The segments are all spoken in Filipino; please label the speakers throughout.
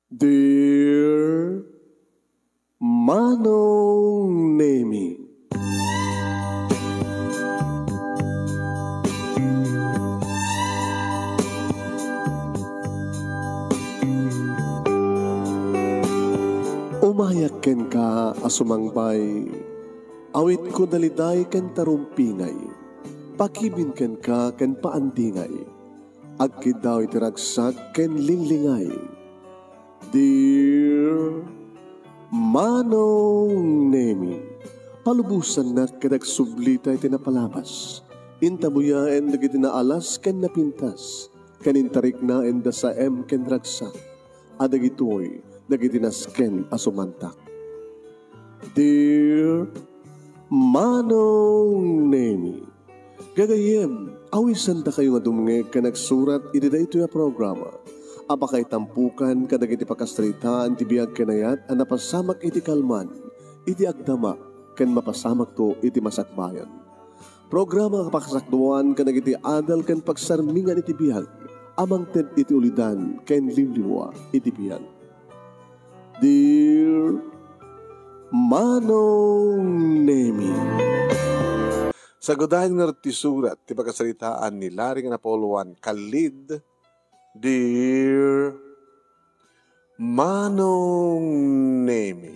Speaker 1: Dear Manong Nemi, umayak ken ka asumangbay, awit ko daliday ken tarumpingay, pakibin ken ka ken paandingay, agkid daw itiragsak ken linglingay. Dear Manong Nemi, palubusan na kadagsublita iti napalabas, intabuyaen dagiti naalas ken napintas, kanintarik na enda sa ken ragsak, adagitoy dagiti nasken asumantak. Dear Manong Nemi, gagayem, awisan da kayo nga dumngeg ka nagsurat iti daytoy a programa. Apakay tampukan kadagiti pakastritaan ti biag kenayat a napasamak iti kalman, iti agdama ken mapasamak to iti masakbayan. Programa kapakasakduan kadagiti adal ken pagsarmingan iti biag, amang ted iti ulidan ken limliwa iti biag. Dear Manong Nemi,
Speaker 2: Sagudahin nga ti surat ti pagkasalitaan ni Laring Napoluan Khalid. Dear Manong Nemi,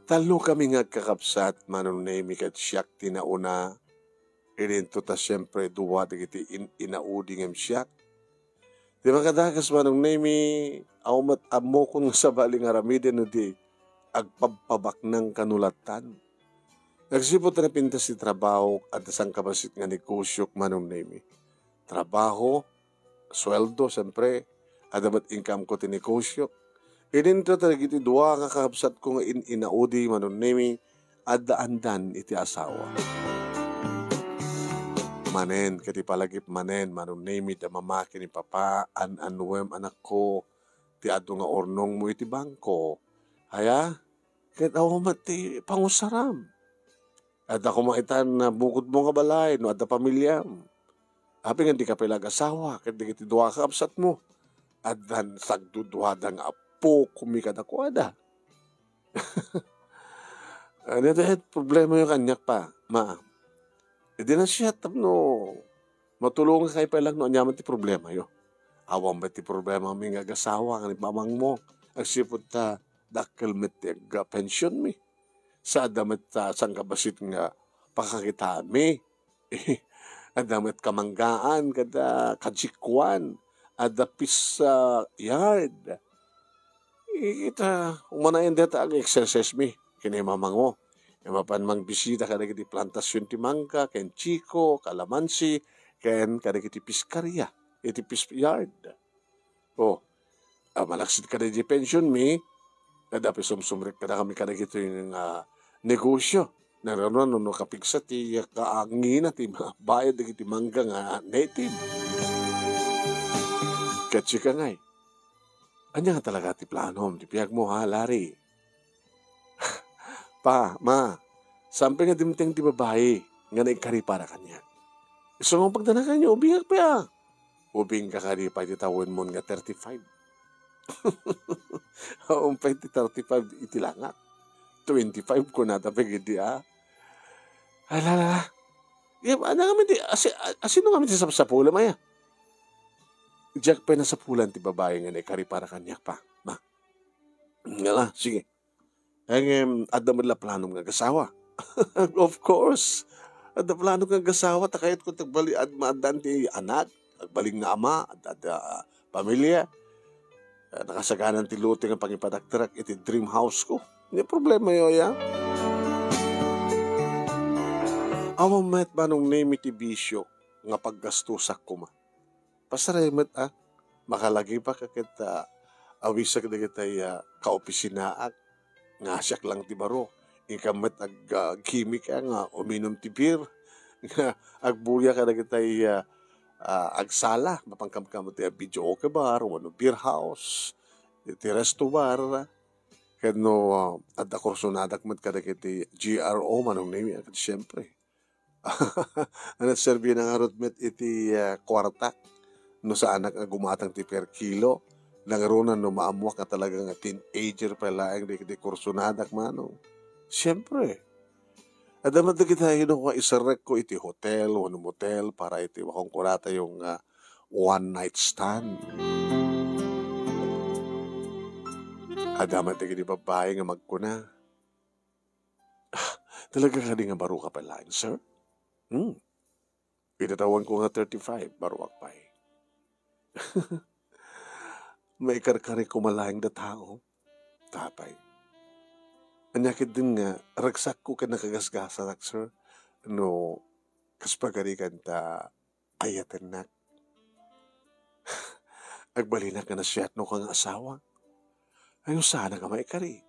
Speaker 2: talo kami nga kakapsat Manong Nemi kat siyak tinauna irinto ta siyempre duwa digiti inaudi ngem siyak. Di ba kadakas Manong Nemi awmat amo kung sa baling aramiden no di agpababak ng kanulatan. Nagsipot na pintas si trabaho at isang kabasit nga negosyo Manong Nemi. Trabaho, sweldo, siyempre, adamat income ko ti negosyo. Ininto talaga iti duwa nga kakabsat ko nga inaudi Manong Nemi at daandan iti asawa. Manen, kati palagip manen, Manong Nemi, da mamaki ni papa, anuem anak ko, ti ado nga ornong mo iti bangko. Haya, kahit ako mati pangusaram. At ako maitan na bukod mo nga balay, no at pamilyam. Hapi nga di ka pilag-asawa, kahit di kiti duwa ka apsat mo. At dan sagduduhada nga apo, kumikad ako ada. Ano dahil problema yung kanyak pa, ma. E di na siya, no, matulungan kayo pa lang, no, anyaman ti problema yo. Awang ba ti problema may nga gasawa, nga ni mamang mo. Agsipod ta, dakkel met pension mi. Sa adamet sang kabasit nga pakakita mi. Adamet kamanggaan kada kajikwan. Adapis yard. Ita umanayan deta ag exercise mi. Kini mamang mo. Mapan mang bisita kada kiti plantasyon ti mangga, ken chiko, kalamansi, ken kada kiti piskarya. Iti yard. Oh, malaksit kada di pension mi. Dapat sumsumrik ka na kami kada gito yung negosyo. Naroon no kapigsa ti kaangin at bayad na kiti mangga nga native. Katsi ka ngay. Anya nga talaga ti planom, ti piyag mo ha, Lari. Pa, ma, samping nga dimteng ti babae nga naikari para kanya. So nga pagdanakan niyo, ubing pa ya. Ubing ka kari pa ti tawin mo nga 35. Umpay ti 35 itilangak. 25 ko na tapig hindi Alala. Ano kami di, asino kami di sa pula maya? Jack pa na sa pulan ti babae nga naikari para kanyak pa. Ma. Nga sige. Ang adamad la planong nga gasawa. Of course. Adamad planong nga gasawa, takayat ko tagbali at maadan ti anak, agbaling nga ama, at pamilya. Nakasaganan ti luti nga pangipadakterak iti dream house ko. Hindi problema yun, ya. Awang met Manong Nemi ti bisyo nga paggastusak ko ma. Pasaremet makalagi pa kakit awisag na kitay kaopisinaak nga siyak lang ti baro. Ikamet gimmick nga uminom ti beer. Nga agbuya ka na kitay agsala, mapangkamkamot ti video okay bar, wano beer house, ti resto bar, Kaya no, at akursunadak mat kada kiti GRO manong name at siyempre. Ano serbi ng arot met iti kwarta no sa anak nga gumatang ti per kilo nangarunan no maamuak na talagang teenager pala ang di kursunadak manong. Siyempre. At dapat na kita yun ko isarek ko iti hotel o motel para iti wakong kurata yung one night stand. At dapat na kita babae nga magkuna. Talaga ka nga baro ka pala, sir? Pinatawan ko nga 35, baruak pa eh. May karkari kumalayang da tao, tatay. Anyakit din nga, ragsak ko ka nakagasgasak, sir. No, kaspagarikan ta ayatan nak. Agbalinak ka na siyat no kang asawa. Ayun sana ka maikari.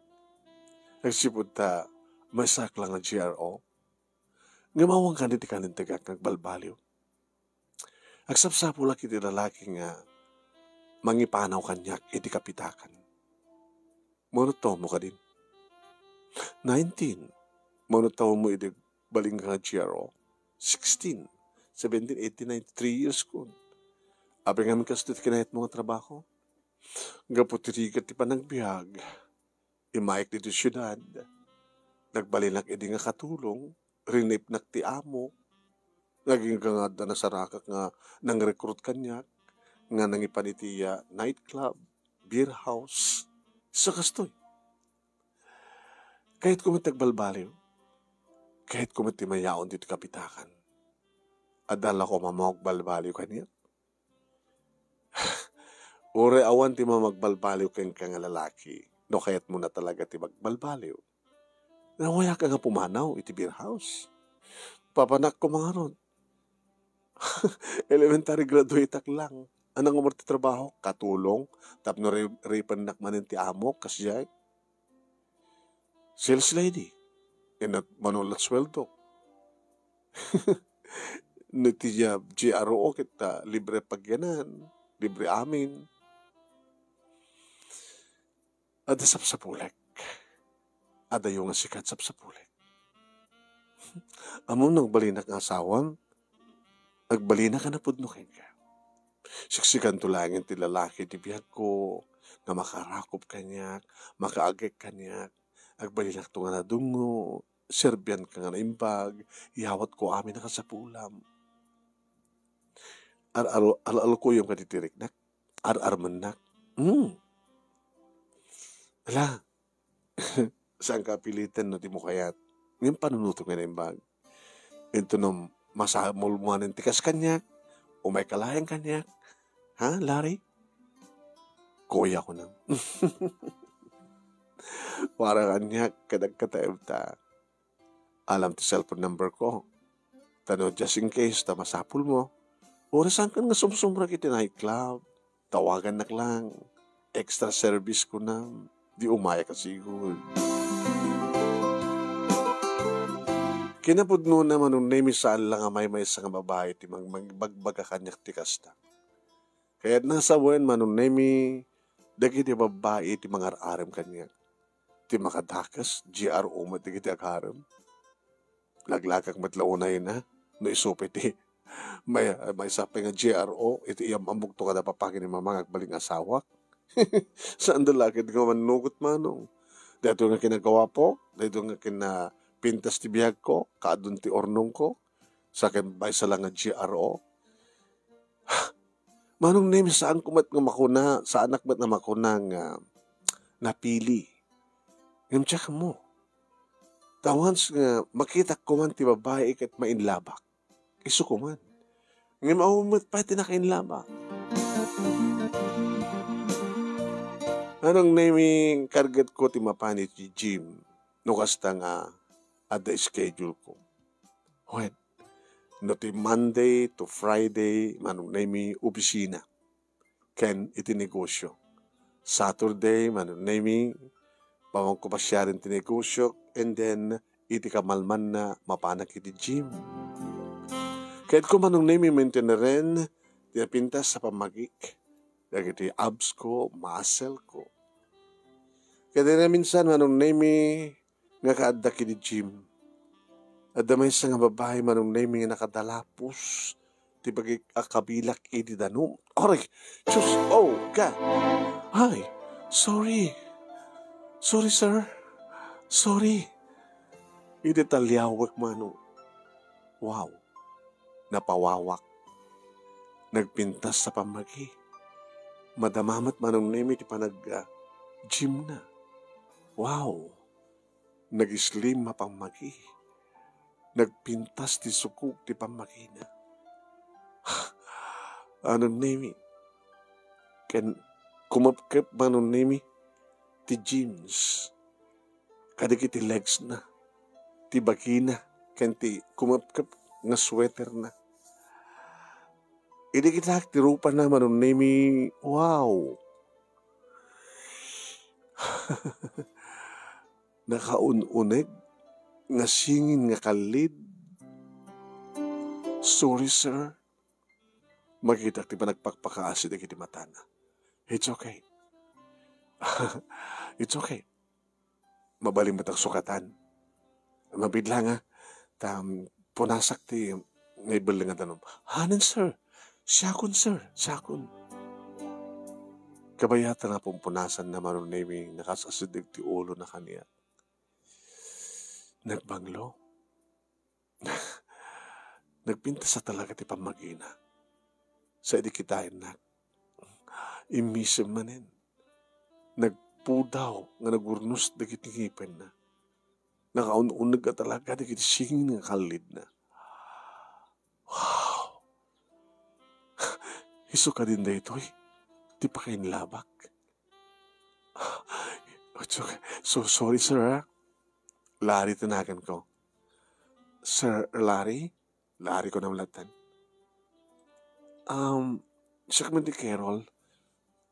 Speaker 2: Nagsipod ta, masak lang ang GRO. Ngamawang ka niti kanin tagak nagbalbaliw. Agsapsapo laki ti lalaki nga, mangipanaw kanyak iti kapitakan. Monoto mo ka din. 19. Monotaw mo iti baling ka GRO. 16. 17, 18, 19, 3 years ko. Abi nga kastit kinahit mga trabaho. Gaputirigat ti panagbiag. Imaik dito syudad. Nagbalinak iti nga katulong. Rinip nak ti amo. Naging ka nga na sarakak nga nang recruit kanyak. Nga nangipanitiya nightclub, beer house. Sa kastoy. Kahit kumitagbalbaliw, kahit kumitimayaon dito kapitakan, adala ko mamawag balbaliw kanya. Ure awan ti mamagbalbaliw kang nga lalaki, no kaya't mo na talaga ti magbalbaliw. Nawaya ka nga pumanaw, iti beer house. Papanak ko mga ron. Elementary graduate ak lang. Anong umarte trabaho? Katulong. Tapno ripanak manin ti amo, kasiyay. Sales lady. Inat manulat sweldo. Nitija GRO kita, libre pagyanan, libre amin. Ada sapsapulek. Ada yung sikat sapsapulek. Among nagbalinak ng asawan, nagbalinak ka na pudnukin ka. Siksikan tulangin ti lalaki ti biyag ko, nga makarakop kanyak, makaagek kanyak, agbalinak to nga na dungo, serbian ka nga na imbag, ihawat ko amin na kasapulam. Al ko yung katitirik nak, ar-arman nak. Ala, saan ka pilitan no ti mo kayat? Ngayon panunuto nga na imbag. Ito nung masamulmuanin tikas kanyak, o may kalayang kanyak. Ha, Larry? Kuya ko na. Para kanyak, kadag-kataib ta. Alam ti cellphone number ko. Tano, just in case, ta masapul mo. Orasan ka nga sumsumra kiti nightclub. Tawagan nak lang. Extra service ko na. Di umaya ka siguro. Kinapudno naman nung namisaan lang nga may sa nga babae ti magbagbaga kanyak ti kasta. Kaya nasa buwan man nung nami dagi ti babae ti mangar-arem kanyak. Ti makadakas, GRO mat ti agharem. Laglakak matlaunay na, no isupi ti may sapi nga GRO, iti iyam ambog to kada papakin ni mamang agbaling asawak. Saan dalakid nga manugot manong. Dito nga kinagawa po, dito nga pintas ti biyag ko, kaadun ti ornong ko, sa akin bay sa lang nga GRO. Manong name, saan kumat nga makuna, sa anak ba't na makuna nga napili. Ngayon tsaka mo. Tawans nga, makita ko man ti babae kat mainlabak. Isu ko man. Ngayon maumat pa ti nakainlabak. Anong naming kargat ko ti mapanit ti gym, no kasta nga ada schedule ko. When? No ti Monday to Friday, manong nami opisina. Ken iti negosyo. Saturday, manong nami pamang kupasyarin ti negosyo. And then, iti kamalman na mapanak iti gym. Kahit ko manong nami maintineren, ti pintas sa pamagik. Iti abs ko, muscle ko. Kaya na minsan manong nemi nga kaadda kini Jim. Adda may isa nga babae manong nemi nga nakadalapos. Ti bagi akabilak idi danum. Oray, sus, oh, ka. Hi, sorry. Sorry, sir. Sorry. Idi talyawak manong. Wow, napawawak. Nagpintas sa pamagi. Madamamat manong nemi ti gym na. Wow, nag-slim mapamagi. Nagpintas ti sukuk ti pamagi na. Anong nemi? Kumapkep manong nemi ti jeans. Kadikit ti legs na. Ti bakina. Ken ti kumapkep nga sweater na. Idi kita ti rupa na manong nemi. Wow. Nakaununeg nga singin nga kalid. Sorry, sir. Makita ti pa nagpakpakaasid iti matana. It's okay. It's okay. Mabaling matang sukatan. Mabidla nga. Punasak ti ngaibal nga tanom. Hanan, sir. Siyakon, sir. Siyakon. Kabayata na pumpunasan na manong nemi nakasasidig ti ulo na kaniya. Nagbanglo. Nagpinta sa talaga ti pamagina. Sa idikitain na. Imisem manin. Nagpudaw nga nagurnos dagit ngipin na. Nakaununag ka talaga dagit singin nga kalid na. Wow. Iso ka din da ito eh. Di pa kayo nilabak. So, sorry, sir, ha? Larry tanagan ko. Sir Larry? Larry ko na malatan. Siya ka man di Carol.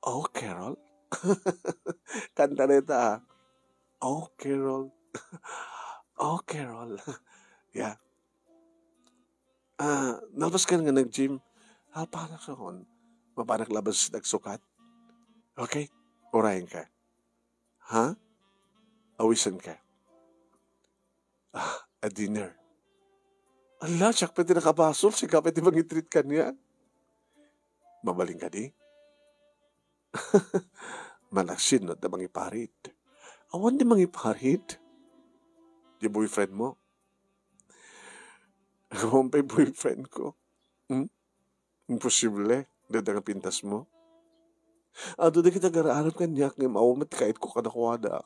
Speaker 2: Oh, Carol? Kanta na ito, ha? Oh, Carol. Oh, Carol. Yeah. Nalpas ka nga nag-gym. Panak sa kon. Mapanak labas nagsukat. Okay? Orahin ka. Ha? Awisan ka. A dinner. Ala, siyak pwede nakabasol. Siya pwede mag-treat ka niya. Mabaling ka di? Malaksin no, da mangiparit. Awan di mangiparit. Di boyfriend mo. Awan pa boyfriend ko. Imposible. Dada nga pintas mo. Doon kita garaanap kanyak ng mawamat kahit ko kadakwada.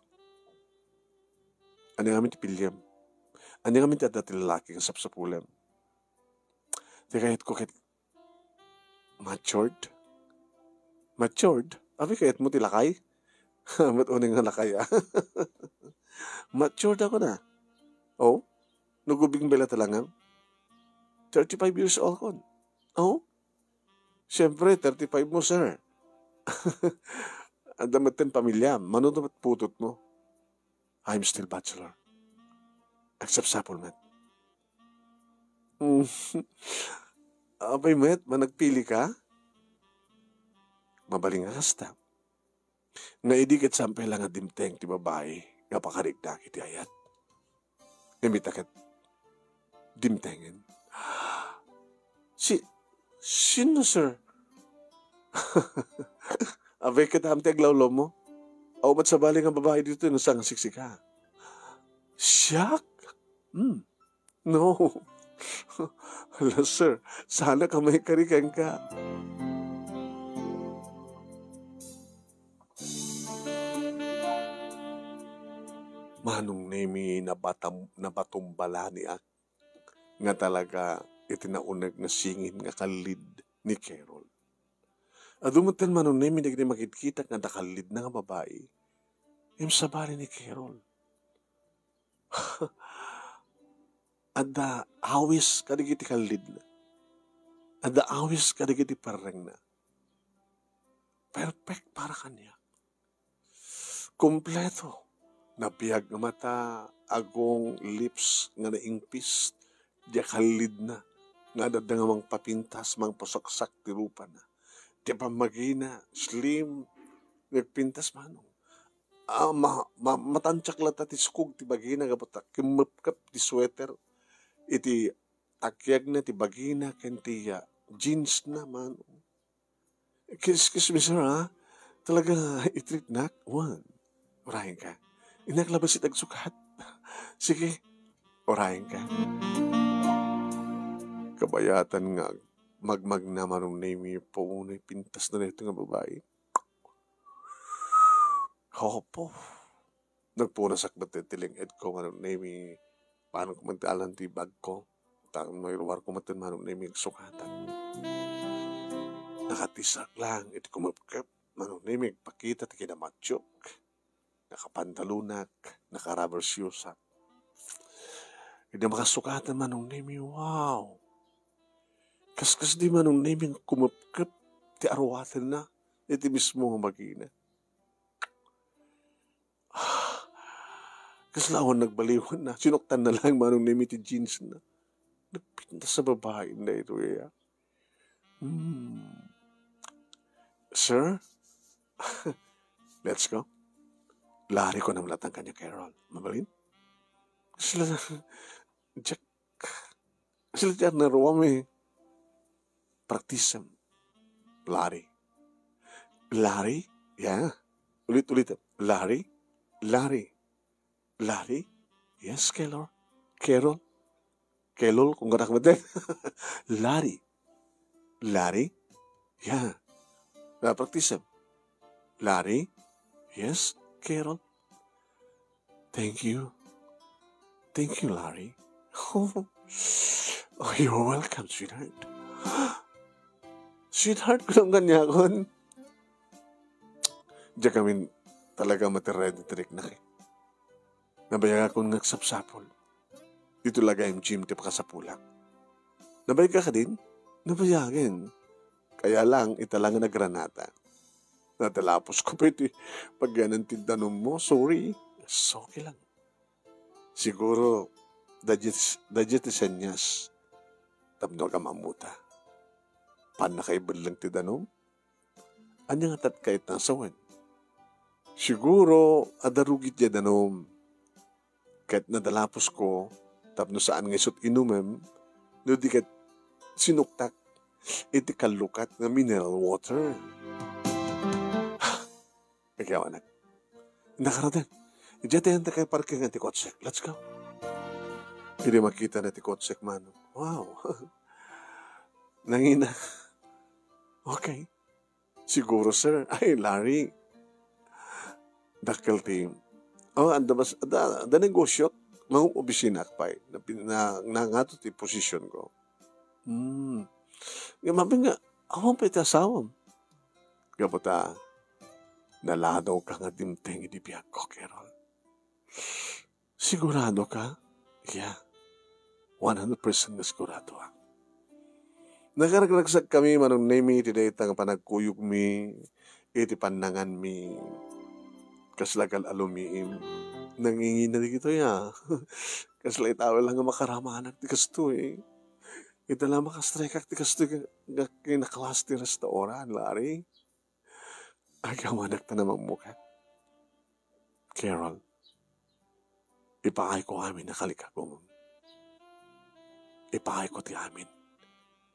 Speaker 2: Ano nga ti pilyam? Ano nga ti dati lalaki ng sapsapulam? Di kahit ko kahit matured? Matured? Abi kahit mo tilakay? Matunin nga lakay ah. Matured ako na. Oh? Nagubing bela talangan? 35 years old kon. Oh? Siyempre, 35 mo, sir. Ang damatin pamilya, manunod at putot mo. I'm still bachelor. Except supplement. Abay, met, managpili ka? Mabaling nga kasta. Nga idikit sampay lang at dimteng ti babae, nga pakarigda kiti ayat. Imitakat dimtengen. Sino, sir? Abay ka tamte aglawlaw mo? O ba't sa bali nga babae dito yung sang siksika? Siyak? No. Hala, sir. Sana ka may karikan ka. Manong nemi nabatumbala ni ak. Nga talaga itinaunag na singin nga kalid ni Carol. Adumutan manong nemi nagdi makikita nga dakalid na nga babae. Sabali ni Carol. Ada awis kadigiti kalid na. Ada awis kadigiti pareng na. Perfect para kanya. Kompleto. Nabiyag nga mata, agong lips nga naingpis, diya kalid na. Nga dadang mang papintas, mang pasaksak ti rupa na. Di pamagina, slim, nagpintas manong. matansyak lata ti skog ti bagina kapata kimapkap ti sweater iti takyag na ti bagina ken ti jeans na man. Excuse me sir ha, talaga itreat nak one. Orahin ka. Inaklabas itag sukat. Sige, orahin ka. Kabayatan nga magmag na manong name po unay pintas na nito nga babae. Hopo. Nagpunasak ba tiling ed ko manong name paano kumantalan ti bag ko. Tangan may luwar kumantan manong name sukatan. Nakatisak lang iti kumapkap manong name pakita ti kinamatsok. Nakapantalunak, naka-rubber shoes. Hindi makasukatan manong name wow. Kaskas di manong name kumapkap ti arwatan na iti mismo nga magina. Kaslawan nagbaliwan na. Sinuktan na lang manong name iti jeans na. Nagpinta sa babae na ito eh. Sir? Let's go. Lari ko na malatang kanya Carol. Mabalin? Sila Jack. Sila dyan na ruwam Praktisam. Lari. Lari? Yeah. Ulit-ulit. Lari? Lari. Lari? Yes, Carol. Carol? Carol, kung ganak mo din. Lari. Lari? Yeah. Praktisam. Lari? Yes, Carol. Thank you. Thank you, Larry. Oh, you're welcome, sweetheart. Sweetheart ko lang ganyan. Diyan kami talaga matiredi-tirik na kay. Nabayag akong nagsapsapol. Dito lagay yung gym ti pakasapulang. Nabayag ka din? Nabayagin. Kaya lang, italang na granata. Natalapos ko pa ito. Pag ganang tindanom mo, sorry. So, okay lang. Siguro, dadya ti senyas. Tapno ka mamuta. Pan nakaibad lang tindanom? Anya nga tat kahit nasawan. Siguro, adarugit ya danom. Kahit nadalapos ko, tapno saan nga isot inumem, no di kat sinuktak, iti kalukat na mineral water. Ikaw, anak. Nakaradan. Diyan tayo kayo parking ang tikotsek. Let's go. Hindi makita na tikotsek man. Wow. Nangina. Okay. Siguro, sir. Ay, Larry. Dakil team. Oh, anda mas, da negosyo. Mga opisina pa eh. Na nga to ti position ko. Yung mabi nga, awang pa itasawam. Kaputa, naladaw ka nga dimteng idibiyag ko, Carol. Sigurado ka? Yeah. 100% na sigurado ha. Nakaraglagsag kami manong name iti daytang panagkuyog mi, iti panangan mi, kaslagal alumiim. Nangingin na dito ya. Kaslay tao lang nga makaramanak ti kasto eh. Ito lang makastrikak ti kasto kinakalas ti restauran, Larry. Agamanak na namang mukha. Carol, ipakay ko amin na kalikagom. Ipakay ko ti amin.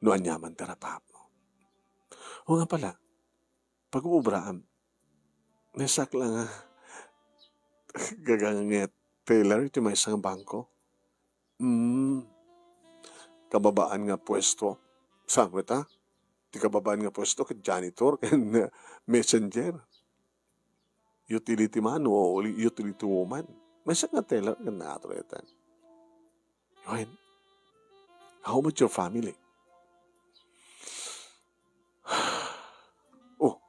Speaker 2: Noan yaman terapap mo. O nga pala, pag-uubraan, nasak lang gaganget Taylor, ito may isang bangko. Kababaan nga pwesto. Saan ta? Ti kababaan nga pwesto kay janitor, kay messenger. Utility man o utility woman. May isang nga Taylor nga naatroetan. Yun. How about your family? Oh,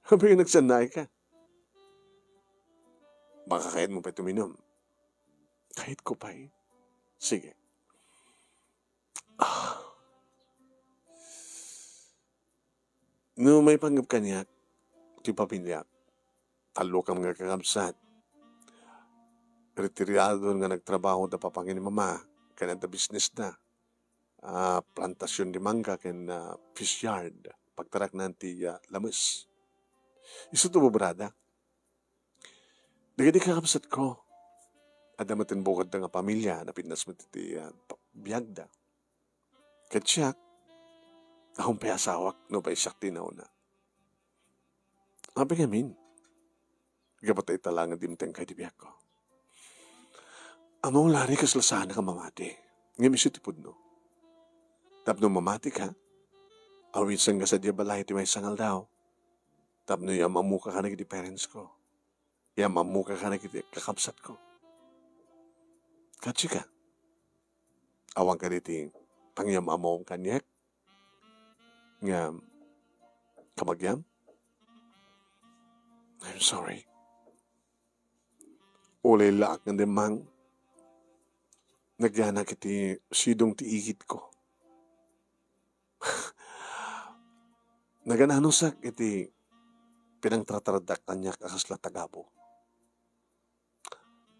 Speaker 2: sabi yung nagsanay ka. Baka kahit mo pa tuminom. Kahit ko pa eh. Sige. No may panggap kanyak, ti papinyak, talo ka mga kakabsat. Retiryado nga nagtrabaho da papangin ni mama, kaya na business na. Plantasyon di mangga, kaya fish yard, pagtarak nanti lamas. Iso to brada. Dagiti kakabsat ko. Ada matin bukod nga pamilya na pinas matiti biyagda. Katsyak, akong payasawak no pa isyak tinaw na. Abi ngamin, gapatay talangan dimteng kay dibiyag ko. Among lari kaslasana ka mamati. Ngayon isutipod no. Tapno mamati ka, awit sang sa diya balay ti may sangal daw. Tapno yung mamuka ka na kiti parents ko. Yung mamuka ka na kiti kakabsat ko. Katsi ka. Awang ka diti pangyam among kanyak. Nga kamagyam. I'm sorry. Ulay laak ng demang. Nagyana kiti sidong tiigit ko. Nagananosak iti pinangtratradak kanyak akasla tagabo.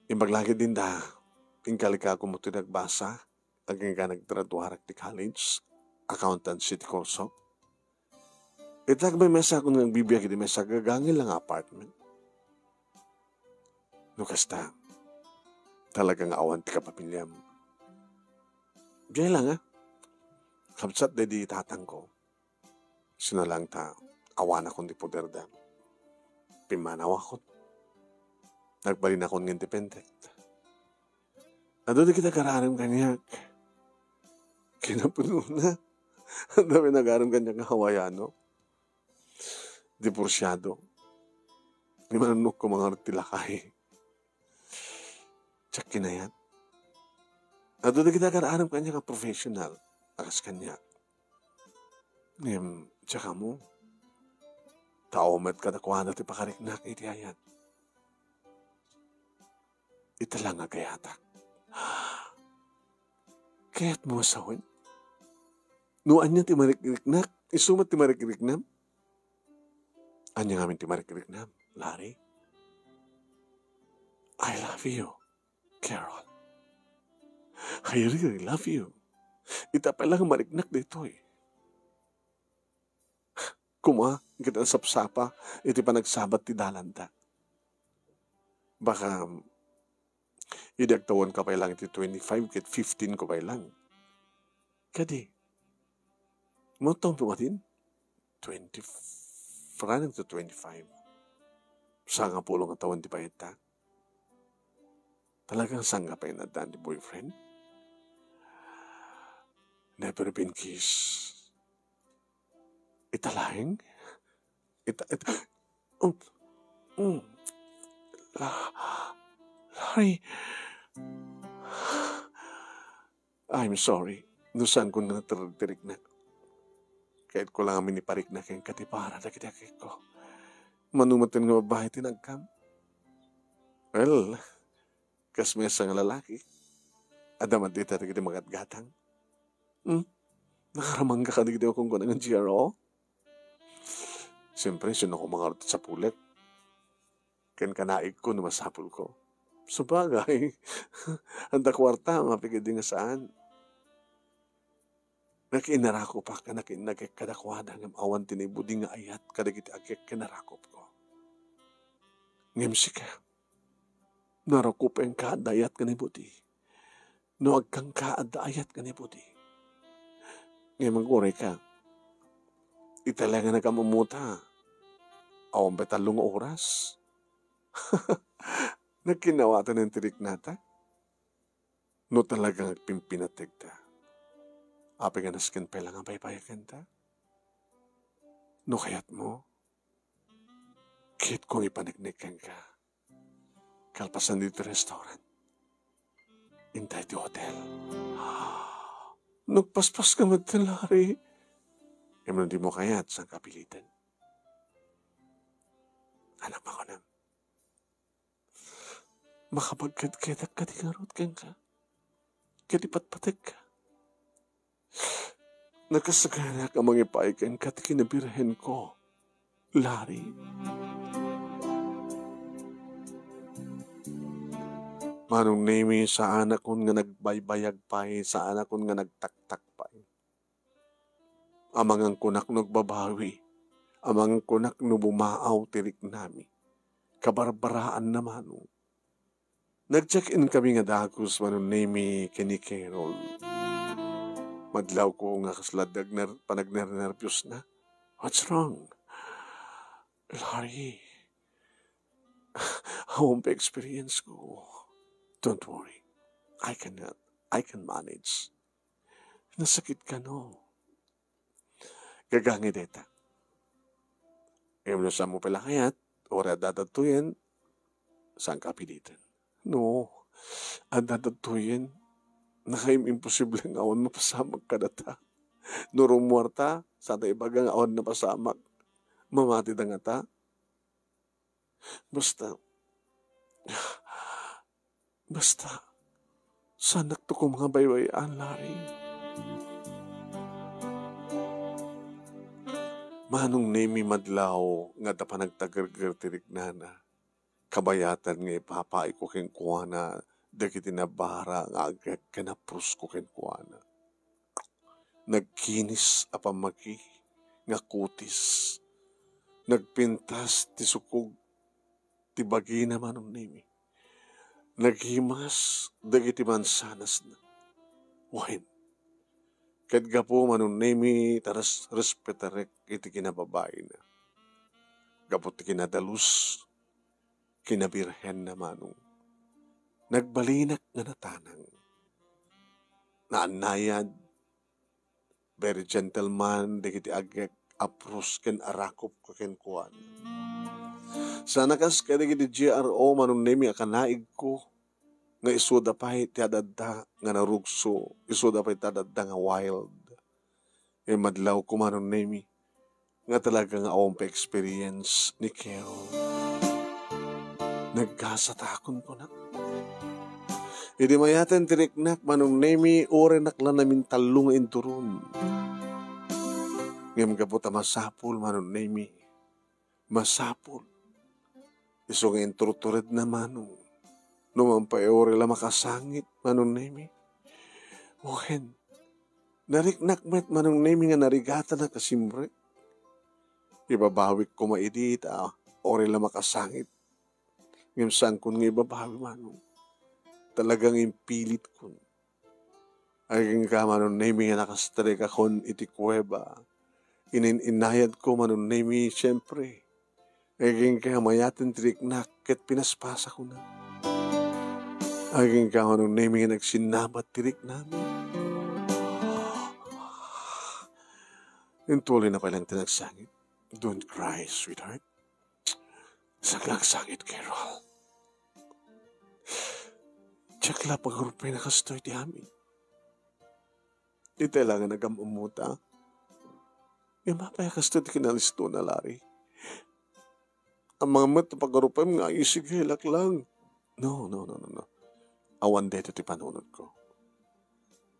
Speaker 2: Imbaglagi din da, pingkalika ko mo nagbasa, aging ka nagtraduharak ti college, accountancy ti kurso. Itag may mesa kung nagbibiyag iti mesa, gagangil lang apartment. Nukasta, talagang awan ti kapapilyam. Biyay lang Kabsat de di tatang ko. Sinalang ta, awan akong di poder da. Pimanaw ako. Nagbalin akong independent. Ado di kita kararam kanyak. Kinapuno na. Ang dami nagaram kanyak ng Hawaiano. Diporsyado. Di mananok ko mga tilakay. Tsak kinayat. Ado di kita kararam kanyak ang professional. Akas kanya. Tsaka mo. Taomet kadakuha na ti pakariknak iti ayat. Italang agayatak. Kaya't mo asawin. Nuan niya ti marikiriknak. Isumat ti marikiriknam. Anya ngamin ti marikiriknam. Larry. I love you, Carol. I really love you. Ita palang mariknak dito Kuma, kita sapsapa, iti panagsabat ti dalanta. Baka, idagtawan ka pa lang iti 25, kit 15 ko pa lang. Kadi, mo taong pumatin? 20, franang to 25. Sanga pulong ang tawan ti payeta. Talagang sanga pa yung nadan ti boyfriend? Never been kissed. Italaing? Larry. I'm sorry. Nusan ko na tirik na. Kahit ko lang amin iparik na kayong katipara na kitakik ko. Manumatin nga babae tinagkam. Well, kasmesa nga lalaki. Adamat dita na kita magatgatang. Nakaramang ka kanig daw kung kunang ang GRO? Siyempre, sino ko mga arot sa pulet. Ken kanaig ko na masapul ko. Sabagay, handa kwarta, mapigid din nga saan. Nakinarako pa ka, nakinagkadakwada ng awan tinibudi nga ayat, kadagiti agyak kinarakop ko. Ngemsi ka, narakop ang kaadayat ka ni budi. No agkang kaadayat ka ni budi. Ngayon mag-uri ka. Italaga na ka mamuta. Awan ba talong oras? Nagkinawatan ng tirik nata? No talagang agpimpinatig ta. Api nga naskin pa lang ang paypayakan ta? No kayat mo? Kit kong ipanignikan ka. Kalpasan dito restaurant. Intay di hotel. Nagpaspas ka magtalari. Kaya di mo kayat sa kapilitan. Anak ako na. Makapagkadkadak ka di karot kang ka. Kadipat-patig ka. Nakasagana ka mga ipaikan ka at kinabirahin ko. Larry. Manong name sa anak ko nga nagbaybayag pa sa anak ko nga nagtaktak pa Amangang kunak nagbabawi. Amangang kunak no bumaaw tirik nami. kabarbaraan naman. Nag-check-in kami nga dagos manon name kini Carol. Madlaw ko nga kaslad panagnernervyos na. What's wrong? Larry, home experience ko. Don't worry. I can manage. Nasakit ka, no? Gagangi deta. Ngayon sa mo pala kayat, ora dadatuyin, saan ka pilitin? No, ang dadatuyin, imposible nga awan mapasamak ka data. Nurong muarta, sa ibagang awan na pasamak, mamati da nga ta. Basta, sanak to ko mga baywayaan, Larry. Manong nemi madlaw nga da panagtagargar tirik na kabayatan nga ipapay ko kenkwana dagiti nabara nga agad kanapros ko kenkwana. Nagkinis apamaki nga kutis. Nagpintas ti sukog ti bagi na manong nemi. Naghimas dagiti mansanas na. Wahin. Ket gapo manong nemi taras respetarek iti kinababae na. Gapo ti kinadalus, kinabirhen na manong. Nagbalinak nga natanang. Naanayad, very gentleman, dagiti agek apros ken arakop ko ken kuan. Sana kas kadagiti GRO manong nemi akanaig ko. Nga isuda pa'y tiadadda nga narugso, isuda pa'y tiadadda nga wild. E madlaw ko manon nemi, nga talaga nga awang pa-experience ni Carol. Nagkasatakon ko na. Idi mayaten tiriknak manong nemi, ore nakla namin talong inturun. Ngam gaputa masapul manon nemi, masapul. Iso nga inturutured na manong. Numan pa ore la makasangit manong nemi. Wahen, nariknakmet manong nemi nga narigata na kasimbre. Ibabawik ko maidit, ore la makasangit. Ngayon saan kun nga ibabawi manong. Talagang impilit kun. Aging ka manong nemi nga nakastrek akon iti kuweba. Ininayad ko manong nemi, siyempre. Aging ka mayatin triknak ket pinaspasa ko na. Aging kawan ng nemi nga nagsinabat tirik namin. Yung tuloy na palang tinagsangit. Don't cry, sweetheart. Saglang sangit, Carol. Tsakla pag-urupay na kastoy ti amin. Di tayo lang nagamumuta. Yung mapaya kastoy ti kinalisto na, Larry. Ang mga mat na pag-urupay mga isigilak lang. No. Awan dito ti panunod ko.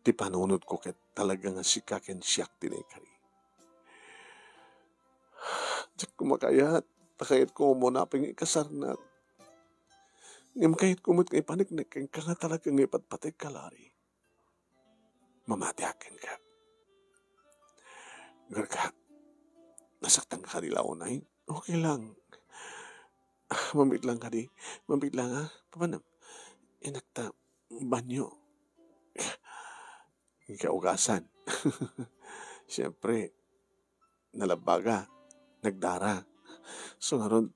Speaker 2: Ti panunod ko ket talaga nga sikaken siyak tinekari. Diyak kumakayat, takayat ko muna pang ikasarnat. Ngam kahit kumot kay paniknek, ka nga talaga nga ipatpatik ka, Larry. Mamati akin ka. Garka, nasaktan ka nila unay? Okay lang. Mamit lang ka di. Mamit lang ha. Pamanam. Inakta, banyo. Ikaugasan. Siyempre, nalabaga, nagdara. So ngaron,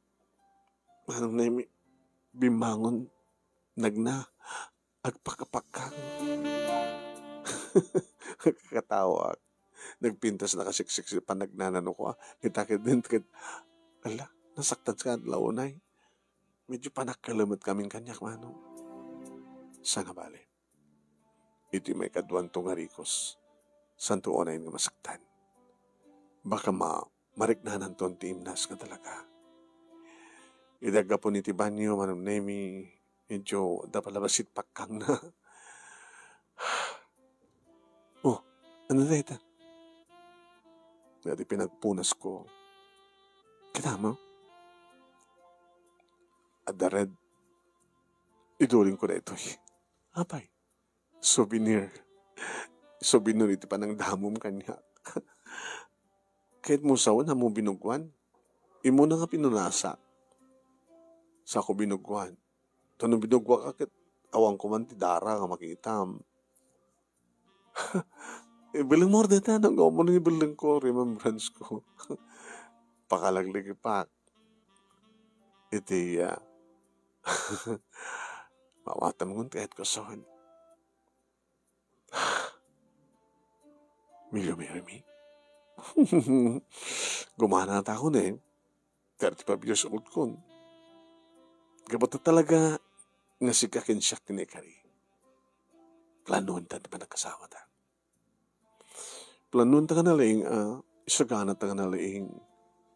Speaker 2: manong na bimangon, nagna, agpakapakang. Kakatawa. Nagpintas na kasiksik pa nagnanano ko. Nitakid din, ala, nasaktan ka launay. Medyo panakalamat kaming kanyak, manong. Sa nga bali, iti may kaduan tong harikos, santo onay nga masaktan. Baka mariknanan tong tiimnas ka talaga. Idaga po ni Tibanyo, manong nemi, medyo dapalabasit pakang na. Oh, ano na ito? Dati pinagpunas ko. Kinama? At the red, iduling ko na ito. Apay, souvenir. Souvenir ito pa ng damom kanya. Kahit mo sawan na mo binugwan, imo na nga pinunasa. sa ako binugwan. Tanong binugwa ka, awang ko man ti dara nga makitam. Bilang mo rin na, nang mo rin bilang ko, remembrance ko. Pakalaglig pa. Iti, mawatam ngun kahit ko saan. Milyo Merimi. Gumana na ako na 35 years old ko. Gabata talaga nga sikakin siya kinikari. Planuhan ta, di ba nagkasawa ta? Planuhan ta ka na laing, isagana ta ka na laing,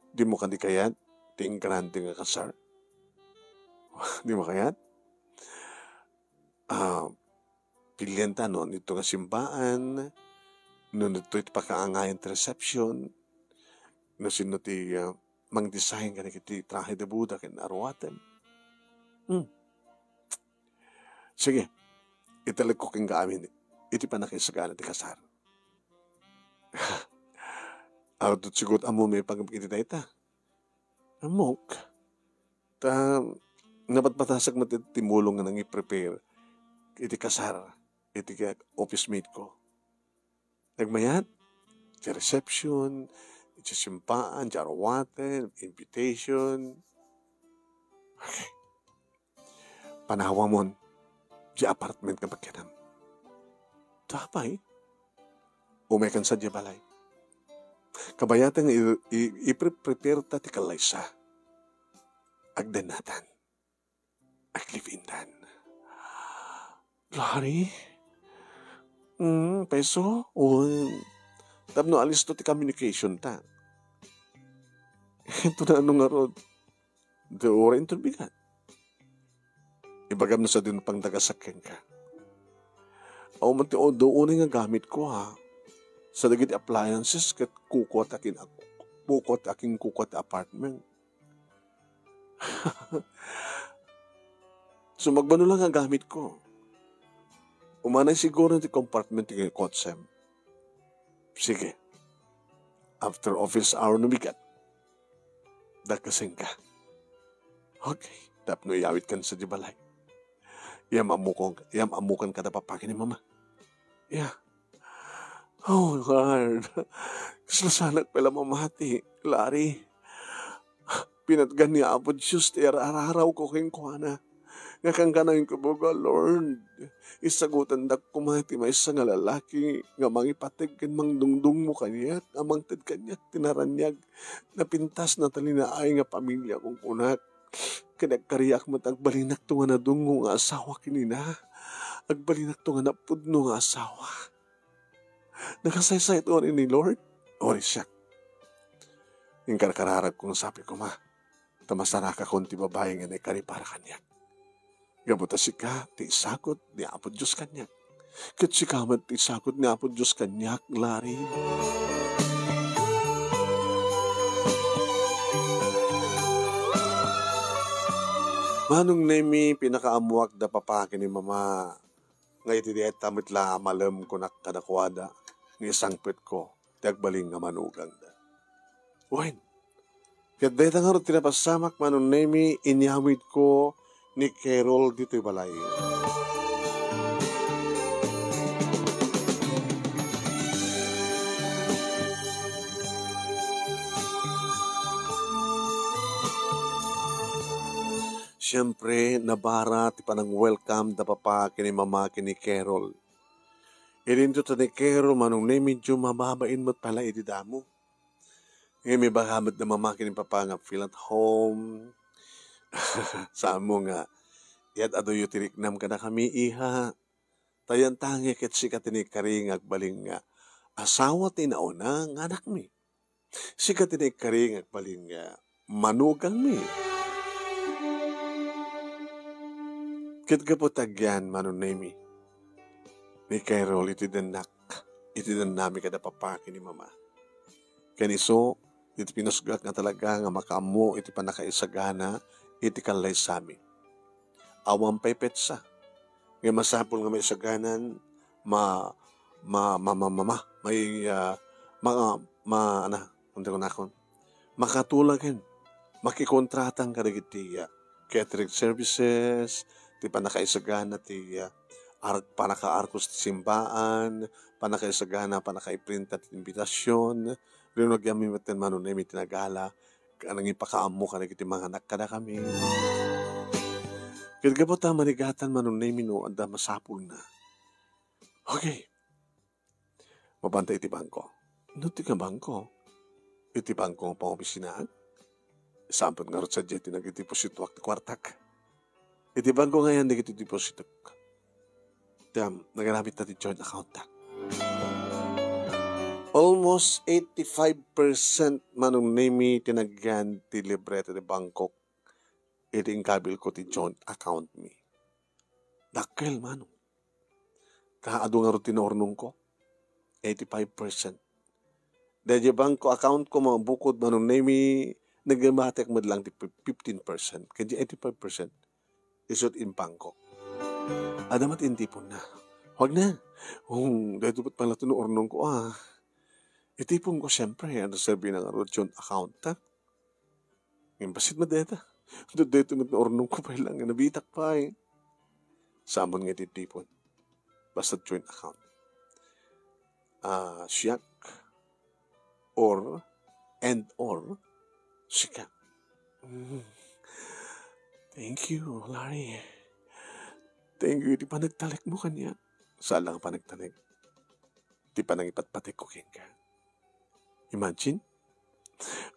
Speaker 2: di mo ka di kayat, ting grande nga kasar. Di mo kayat? Pilihan ta noon, ito nga simbaan, noon ito pakaangayan reception, no sino ti mang design ka na kiti trahe de Buddha kin arwatem. Sige, italag ko king kaamin, iti pa nakisagana ti kasar. Arot sigot amo may pagkakita ita. Amok, napatpatasag matitimulong nga nang i-prepare, iti kasar, iti office mate ko. Nagmayat, sa reception, sa simpaan, sa arwaten, invitation. Okay. Panawa mo, sa apartment ka pagkinam. Tapay, umekan sa di balay. Kabayatan nga i-prepare ta ti kalaysa. Agdanatan. Aglivindan. Lari? Peso? Tapno alis to ti communication ta. Ito na ano nga rod. The ora interbigat. Ibagam na sa din pang tagasakyan ka. Aw man ti doon nga gamit ko ha. Sa dagiti appliances ket kukot aking kukot apartment. So magbano lang ang gamit ko. Umanay siguro ti compartment ti kotsem. Sige. After office hour numikat. Dagkasing ka. Okay. Tapno iyawit kan sa di balay. Yam amukan kada papakin ni mama. Yeah. Oh, Lord. Kaslasanak pala mamati. Lari. Pinatgan niya apod Diyos. Araw ko kayong kuhana. Nga kang kanangin ko boga, Lord. Isagutan dak kumati may isa nga lalaki. Nga mangipatig kan mang dungdung mo kanyak. Amang tad kanyak tinaranyag. Napintas na talinaay nga pamilya kong kunak. Kinagkariyak mo agbalinak to nga na dungo nga asawa kinina. Agbalinak to nga napudno nga asawa. Nakasaysay ito ni Lord. Ori siya. Yung karkararag kong sabi ko ma. Tamasara ka kung ti babae nga naikari para kanyak. Gabuta si ka, ti isakot ni Apo Diyos kanyak. Kat si ka man ti isakot ni Apo Diyos kanyak, lari. Manong nemi pinakaamuak da papakin ni mama. Ngay ti diet tamit la malam ko nakadakwada. Ni sangpit ko, tagbaling nga manugang da. Uwain, kat deta nga rin tinapasamak manong nemi, inyamit ko ni Carol dito'y balay. Siyempre, nabara ti panang welcome da papa kini mama kini Carol. Irinto ta ni Carol manong na medyo mababain mo't pala iti damo. Ngayon may bakamat na mama kini papa nga feel at home. Saan mo nga, yat ado yu tiriknam ka na kami iha. Tayan tangi ket sikat ni karing agbaling nga. Asawa tinauna nga anak mi. Sikat ni karing agbaling nga manugang mi. Ket kapotagyan manunemi. Ni Carol iti denak. Iti denami kada papaki ni mama. Kaniso, iti pinusgat nga talaga nga makamu iti panakaisagana iti kalay sami. Awang pay petsa. Nga masapol nga may saganan makatulagan makikontratan kadagiti catering services, ti panakaisagana ti panaka-arkos ti simbaan, panakaisagana, panaka-iprinta ti imbitasyon, rin nagyami matin manunay mi tinagala, kanang ipakaamo ka iti mga anak kada kami. Kagabot ta manigatan manunay mi no, anda masapul na. Okay. Mabantay iti bangko. No ti ka bangko? Iti bangko ang pangopisinaan? Sampun nga rin sa jet, nag-deposito ak ti kwartak. Iti bangko ngayon, nag-deposito. Nagamit na ti joint account tak. Almost 85% manong name tinagyan ti libreta ti bangkok. Iti ingkabil ko ti joint account mi. Dakkel manong. Kaado nga rin tinornong ko. 85%. Dahil bangko account ko mga bukod manong name nagamatek mo lang ti 15%. Kaya 85% isot in bangkok. Adamat intipon na. Huwag na. Dahil tupot pala ito ornong ko itipon ko siyempre. Ano sabi ng joint account Yung basit madeta. Dahil ito ornong ko pa lang. Nabitak pa Samon nga itipon. Basta joint account. Siyak or siyak. Thank you, Larry. Thank you. Di pa nagtalik mo kanya. Saan lang pa nagtalik? Di pa nang ipatpatik ko ka. Imagine?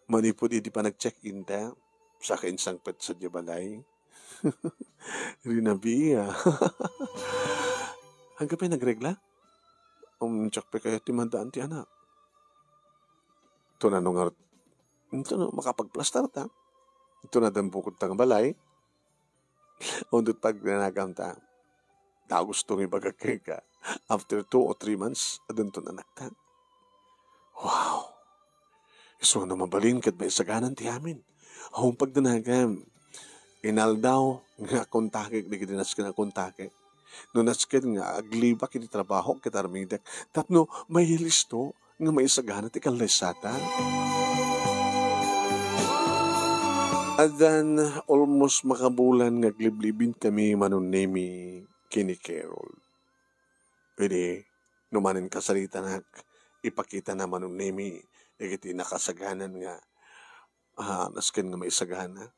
Speaker 2: Manipod di pa nag-check-in ta. Sa kainsang pet sa Diabalay. Rinabi Hanggang pa nagregla? Check pa kayo timandaan ti anak. Ito na nung makapagplastar ta. Ito na dan bukod tang balay. Undot pag nanagam ta. Na gusto ng ibagakay ka. After 2 or 3 months, adun to anak ta. Wow! So na mabalin kat may saganan ti amin. Hong pagdanagam. Inal daw nga kontakik. Di kitinas ka na kontakik. No nasket nga agliba kiti trabaho kita armidek. Tapno may listo nga may sagana ti kalesata. At then almost makabulan nga gliblibin kami manunemi kini Carol. Pwede numanin kasalita na ipakita na manunemi ikiti nakasaganan nga nasken nga may sagana.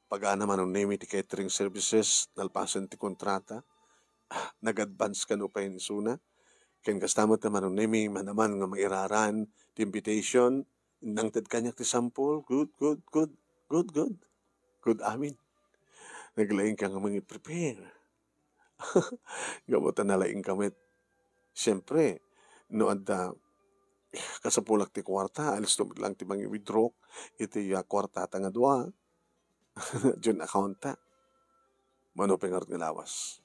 Speaker 2: Pag-ana manunemi ti catering services nalpasan ti kontrata. Nag-advance ka no pa yun suna. Kaya kastamat naman nung name manaman nga mairaran the invitation. Nang tad kanyak ti sample. Good. Good amin. Naglaing ka nga mga prepare. Gamutan na laing kamit. Siyempre, no adda kasapulak ti kwarta. Alis tumit lang ti mga withdraw. Iti kwarta nga dua. Diyon account ta. Manuping harap nga lawas.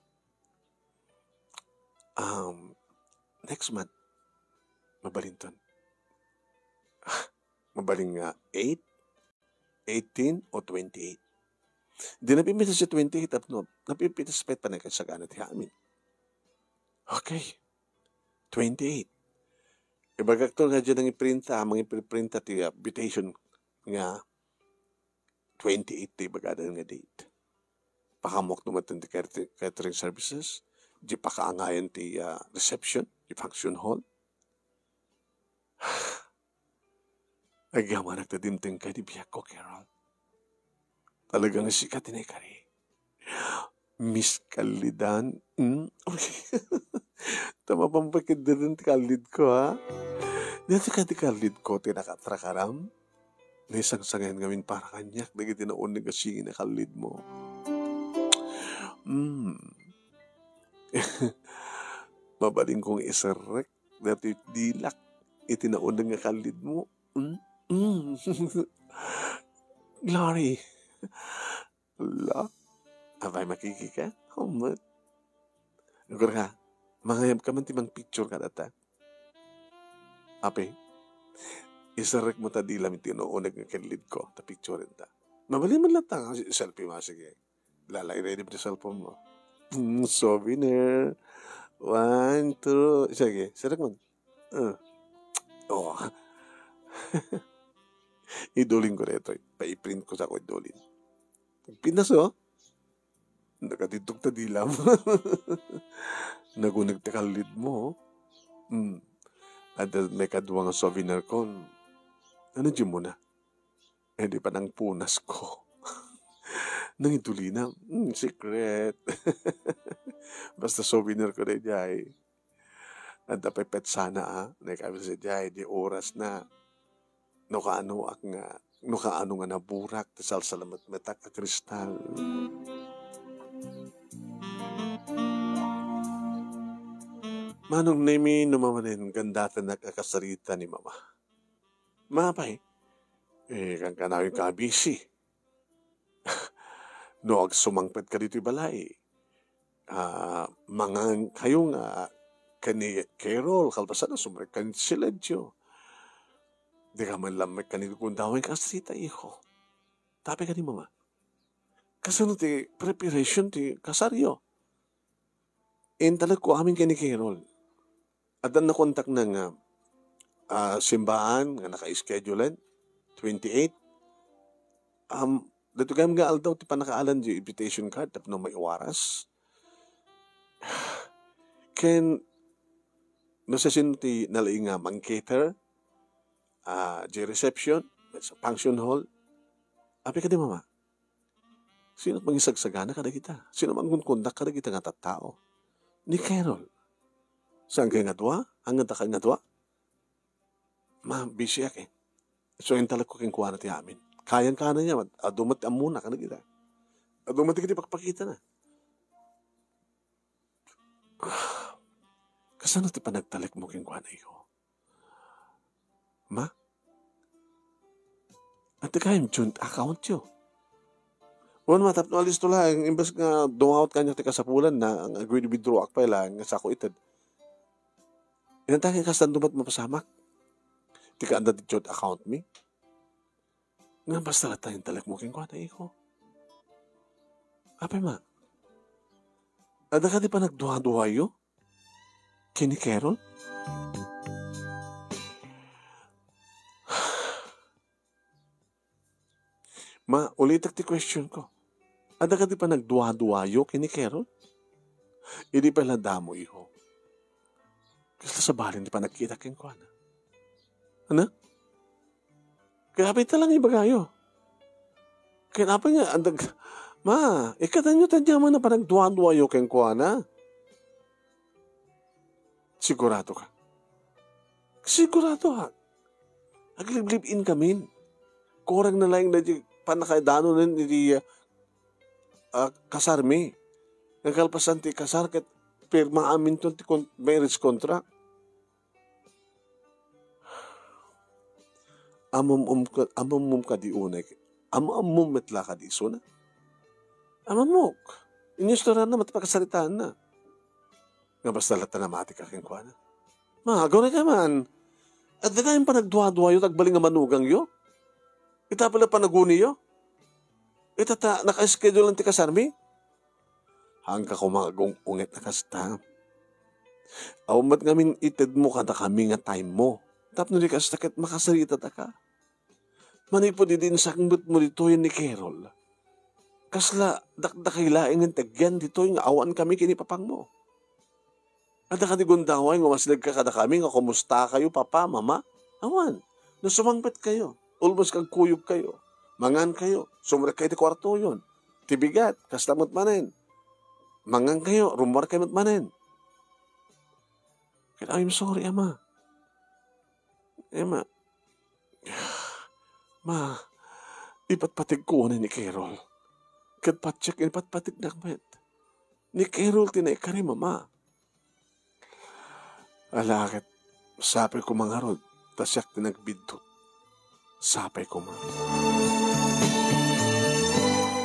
Speaker 2: Next month, mabalinton. Mabaling 8, 18, o 28. Di napipita siya 28, napipita sa pet pa na kasagana ti amin. Okay, 28. Ibagak to nga dyan ang iprinta, mga iprinta ti invitation nga 28 ti bagada nga date. Pakamok naman ti catering services, di pakaangayan ti reception, di function hall. Agyaman nagtadimting kay di biyak ko, Carol. Talagang sikat ni kari. Miss Kalidan. Okay. Tama pang pakid din ti kalid ko, ha? Dito ka ti kalid ko, tinakatrakaram. Naisang sangayan ngamin para kanyak, naging tinaon na kasi na kalid mo. Mabaling kong isarek, dati dilak, itinaon na nga kalid mo. Glory. Allah. Abay makiki ka? Humat. Nagkura ka, mangayam ka man timang picture ka data. Ape, isarek mo ta dilam itinoon nga kalid ko, ta picture rin ta. Mabalin man lang ta, selfie mo, sige. Lalay ready mo sa cellphone mo. Souvenir. 1, 2, sige, sarap mo. Idulin ko rito. Pa-print ko sa ko idulin. Pinas Nakatitog ta dilam. Nagunag ta kalid mo. At may kadwa nga souvenir ko. Ano di mo na? Hindi pa nang punas ko. Nang ituli na. Secret. Basta souvenir ko na jay. At napipet sana Nakabi sa jay. Di oras na. No kaano nga naburak. Tasal salamat metak na kristal. Manong nemi numamanin gandatan nagkakasarita ni mama. Mapay, kang kanawin ka busy. No, ag sumangpet ka dito balay. Mga kayo nga, kani Carol, kalpasan na sumrek ka ni Siledyo. Di ka man lamig ka ni kundawin ka kasarita, iho. Tapi ka ni mama. Kasunod ti preparation ti kasaryo. Talag ko amin kani Carol. At ang nakontak ng simbahan nga naka-schedule 28. Dito kami nga aldaw ti panakaalan di invitation card tapno may oras. Ken nasasin ti nalaing nga mang-cater di reception sa function hall. Api ka di mama? Sino mangisagsagana kada kita? Sino mangkunkundak kada kita nga tattao? Ni Carol. Saan kayo nga dwa? Ang nga kayo nga dwa? Ma, busy ako So, yung talag ko kayong kuha na ti amin. Kayang ka na niya. Adumat amuna ka na kita. Adumat kita pakpakita na. Kasano ti panagtalag mo kayong kuha na iyo? Ma? At kayong joint account yun. One matap no alis to lang. Imbes nga dumawat ka niya ti kasapulan na ang agree to withdraw ak pa lang nga sa ako itad. Inantangin ka sa dumat mapasamak. Di ka anda di joint account mi. Nga basta lata yung talag mo keng kwa na iko. Apay ma. Ada ka di pa nagduha-duha yo? Kini Carol? Ma, ulitak ti question ko. Ada ka di pa nagduha-duha yo kini Carol? Hindi pa damo iho. Kasi sa balin di pa nagkita keng kwa na. Ano? Kaya apita lang ibagayo. Kaya apa nga, ma, ikatan nyo tadya man na parang duwa-duwa yung keng kuha na. Sigurado ka. Sigurado ka. Aglib-lib-in kami. Kurang na lang na panakaidano na ni kasarmi. Nagkalpasan ti kasar kat pirma amin to ti marriage contract. Amam ka di unay. Amam metla ka di suna. Amamok. Inyustoran na matapakasalitaan na. Nga basta lata na mati ka keng kwa na. Magaw na ka man. At na yung panagduwa-duwa yun, tagbaling nga manugang yun. Ita pala panaguni yun. Ita naka-schedule lang ti kasarmi. Hangka ko mga ungit na kasta. Awamat ngamin itid mo kada kami nga time mo. Tapno di kastakit makasarita ta ka. Manipo di din sakmbut mo dito yun ni Carol. Kasla dakdakilaing ng tagyan dito yung awan kami kinipapang mo. Ada ka di gundaway nga maslig ka kada kami nga kumusta kayo papa, mama? Awan. Nasumangpet kayo. Ulmos kag kuyog kayo. Mangan kayo. Sumrek kayo ti kwarto yun. Tibigat. Kastamot manin. Mangan kayo. Rumbar kayo manin. Kaya I'm sorry, ama. Ma, ipatpatig ko ni Carol. Katpatsak, ipatpatig na kamet. Ni Carol, tinay ka rin, mama. Alakit, sapay ko mga rod, tasyak tinagbidtot. Sapay ko mga.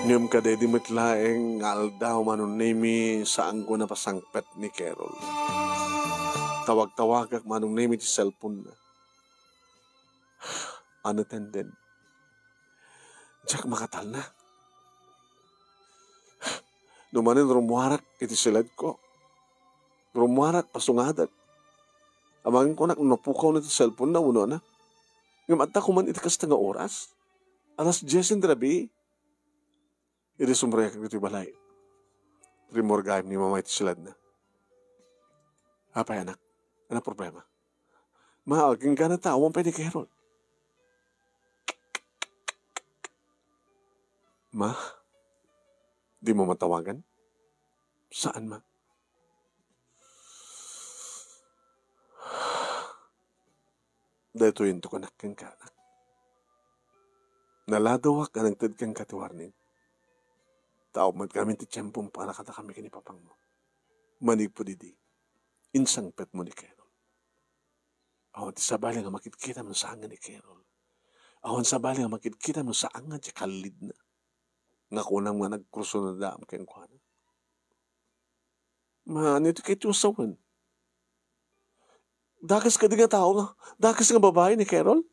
Speaker 2: Niyom ka di mitlaeng aldaw manunimi saan ko napasangpet ni Carol. Tawag-tawagak manunimi ti cellphone na. Unattended. Diyak makatal na. Numanin rumuharak iti silad ko. Rumuharak pasungadat. Amangin ko napukaw na iti cellphone na uno na. Ngamata ko man iti kasta nga oras. Alas 10 in drabi. Iti sumrek iti balay. Rimorgayim ni mamay tisilad na. Apay anak, ano problema? Maaging ka na tawang pa ni Carol. Ma, di mo matawagan? Saan, ma? Dito yun to kanakin ka, anak. Naladawak ka nagtad kang katiwarnin. Tao magkamit ti tiyempong para kata kami kinipapang mo. Manig po didi. Insang pet mo ni Carol. Awan ti sabali nga makikita mo sa angan ni Carol. Awan sabali nga makikita mo sa angan ti kalid na. Nga kunang nga nagkurso na daam kayong kuhanan. Nito kay tusawan. Dakas ka di nga tao nga. Dakas nga babae ni Carol.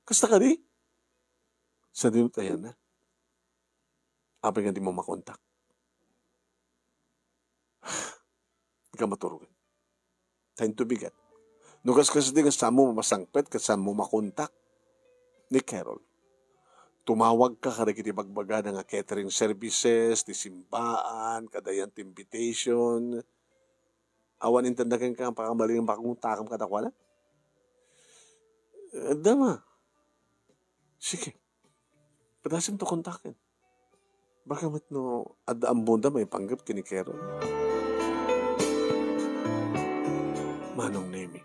Speaker 2: Kasta ka di? Sa dinut ayan na. Abay nga di mo makontak. Di ka maturugan. Time to bigat. Nugas kasi di nga saan mo masangpet, kasaan mo makontak ni Carol. Tumawag ka kada kiti bagbaga nga catering services, ti simbaan, kadayant invitation. Awan intandagan ka ang pakamaling bakong takam katakwana? Dama. Sige. Padasin to kontakin. Baka mat no, adaan mo da may panggap kini Carol. Manong Nemi.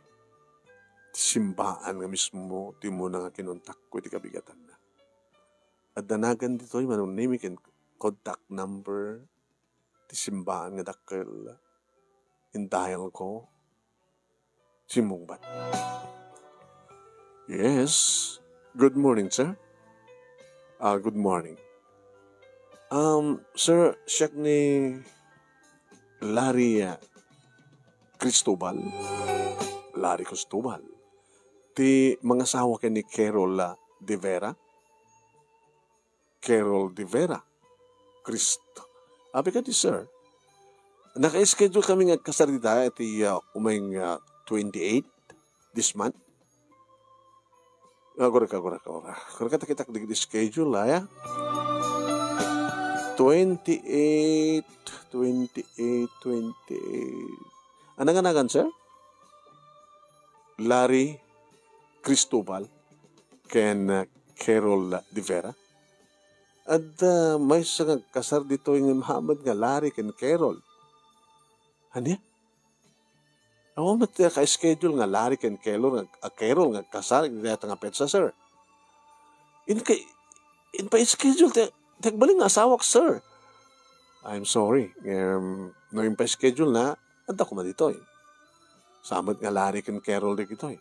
Speaker 2: Simbaan nga mismo, ti mo na nga kinontak ko, ti kabigatan na. At danagan dito, Manong Nemi, contact number, ti simbaan nga dakil, in-dial ko, simungbat. Yes. Good morning, sir. Good morning. Sir, siya ni Larry Cristobal. Larry Cristobal. Ti mga asawa ka ni Carol de Vera. Carol de Vera. Cristo. Abi ka di, sir. Naka-schedule kami nga kasarita iti umayng 28 this month. Agora. Kaya kita di schedule ya. 28. Anang-anangan, sir? Larry Cristobal ken Carol de Vera. At may sa kasar dito yung Muhammad nga Larry ken Carol. Ano yan? Ako mat ka-schedule nga Larry ken Carol nga kasar dito nga petsa, sir. In pa-schedule tagbaling nga asawak, sir. I'm sorry. No yung pa-schedule na, anta ko ma dito eh. Samad nga Larry ken Carol dito eh.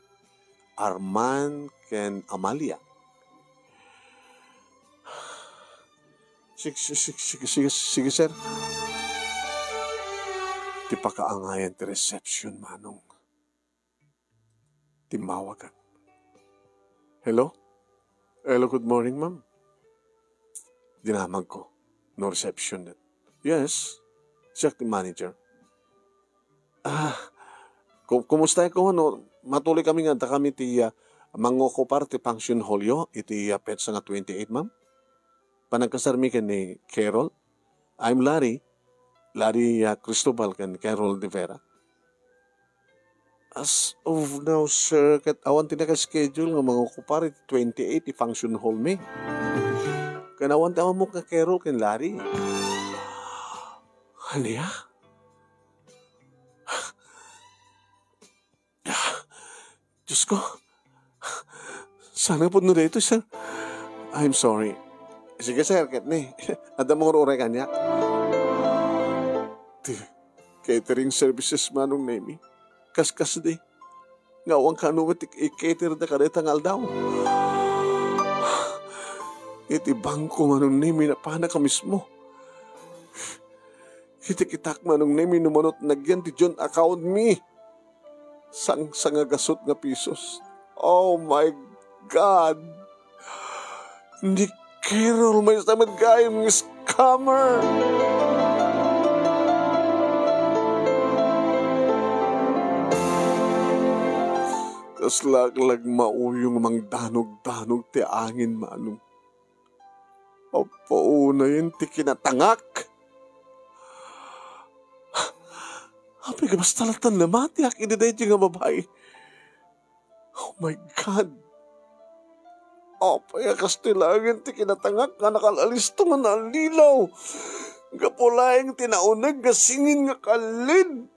Speaker 2: Arman ken Amalia. Sige, sir. Ti pakaangayan ti reception, manong. Timawagan. Hello? Hello, good morning, ma'am. Dinamag ko. No reception. Yes. Siya ti manager. Kumusta ko, ano? Matuloy kami nga, kami ti mangokopar ti function hall yo, iti petsa nga 28, ma'am. Panagkasarmi ka ni Carol. I'm Larry Cristobal ken Carol de Vera. As of now, sir, kat awan tinaka-schedule nga mangokopar iti 28 ti function hall me. Kanawan tawa mo ka Carol ken Larry. Haliya? Diyos ko. Sana po na dito, sir. I'm sorry. Sige, sir, kat ni. Ada mong uray kanya. Catering services manong Nemi. Kaskas di. Ngawang kanumat i-cater na kadetangal daw. Iti bangko manong Nemi na pana ka mismo. Iti-kitak manong Nemi numanot nagyan ti John account me. Sang nga gasot nga pisos. Oh my God! Hindi Carol may samad gayong scammer! Kaslaglag mauyong mang danog-danog ti angin manong. Opo na yun ti kinatangak. Api ka basta latan na matiyak, iniday nga babae. Oh my God. Apay kastilangin ti kinatangak nga nakalalisto nga nalilaw. Gapulayang tinaunag nga singin nga kalid.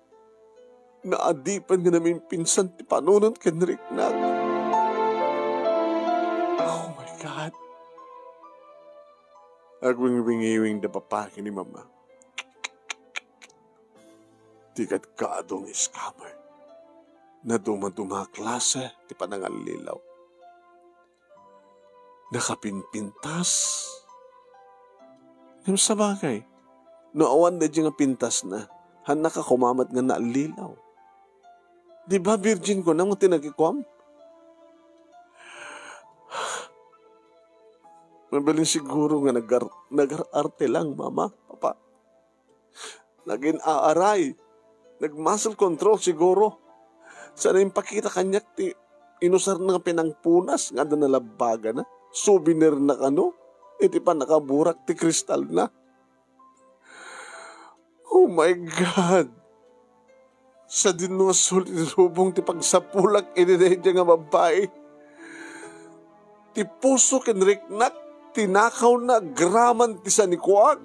Speaker 2: Naadipan nga namin pinsan ti panunod kenrik na. Oh my God. Agwing-wingiwing da papaki ni mama. Tikat kaadong scammer. Na dumaduma klase ti panangalilaw. Nakapinpintas. Yung sa bagay, noawan na dyan nga pintas na, han nakakumamat nga naalilaw. Di ba virgin ko na mo tinagikwam? Mabalin siguro nga nag-arte lang, mama, papa. Naging aaray. Nag-muscle control siguro. Sana yung pakita kanyak ti inusar nga pinangpunas nga na nalabaga na. Souvenir na kano. Iti pa nakaburak ti kristal na. Oh my God. Sa dinosol inubong ti pagsapulak inidedya nga babae. Ti puso kenriknak tinakaw na graman ti sanikuak.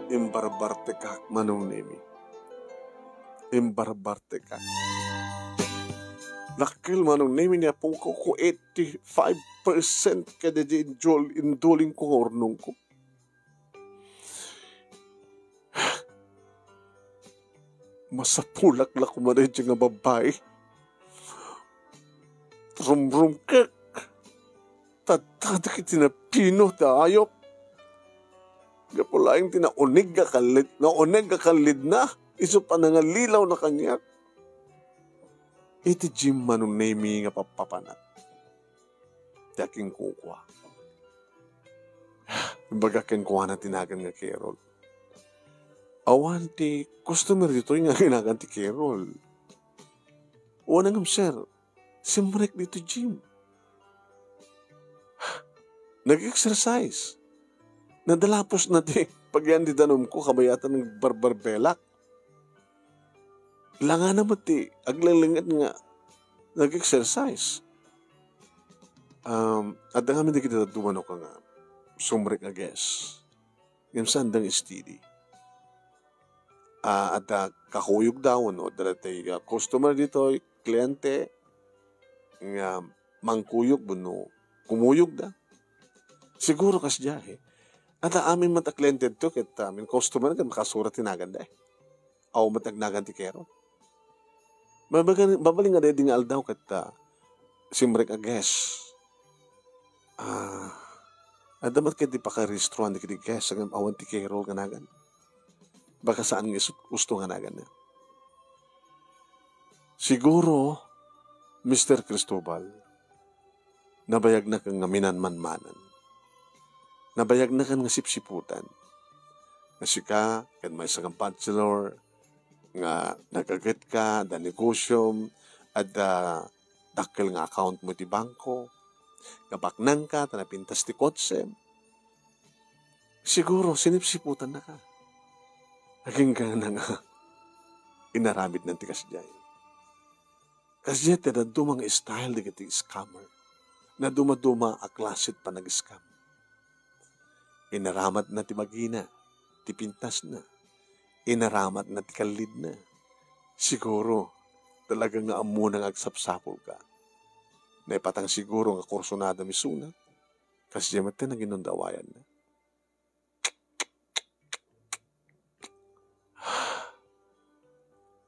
Speaker 2: Imbarbarte ka, Manong Nemi. Imbarbarte ka. Lakil Manong Nemi niya po ko 85% kada di induling ko ornong ko. Masapulak-lak ko man nga babae. Rum-rum kek. Tatada kiti na pino tayo. Gapulaing tinaunig ka kalid. Naunig ka kalid na. Iso pa nangalilaw na kanya. Iti Jim Manong Nemi nga papapanat. Daking kukwa. Baga kenkuha na tinagan nga Carol. Awan ti customer dito yung nga ginagan ti Carol. Uwan nga sir. Simrek dito Jim. Nag-exercise. Nadalapos na di. Pag yan di danom ko, kabayatan ng barbarbelak. Langan naman ti. Aglalingat nga. Nag-exercise. At ang amin di kita dumano ka nga. Sumrek ages. Yung sandang steady. At kakuyog daw, no? Dalatay customer dito, kliyente, nga mangkuyog, buno, kumuyog da. Siguro kasya eh. At amin matakliyente to, kita amin customer kan makasurat tinagan da eh. Aw matagnagan ti kero. Babaling nga din nga aldaw kita simrek ages. At damat kaya di pa ka-restruan di kiti ges, agam awan ti kero kanagan. Baka saan nga gusto nga nagan niya. Siguro, Mr. Cristobal, nabayag na kang nga minanmanmanan. Nabayag na kang nga sipsiputan. Kasi ka, kan may isang bachelor, nga nagagat ka, da negosyom, at dakil nga account mo ti bangko, kapaknang ka, tanapintas ti kotse. Siguro, sinipsiputan na ka. Naging ka na nga inaramid ng tikas dyan. Kasi dyan, na dumang style di kiti scammer. Na dumaduma a klasit pa nag-scam. Inaramat na ti magina, ti pintas na. Inaramat na ti kalid na. Siguro, talagang nga amo nang agsapsapol ka. Naipatang siguro nga kursonada misuna. Kasi dyan mati nang inundawayan na.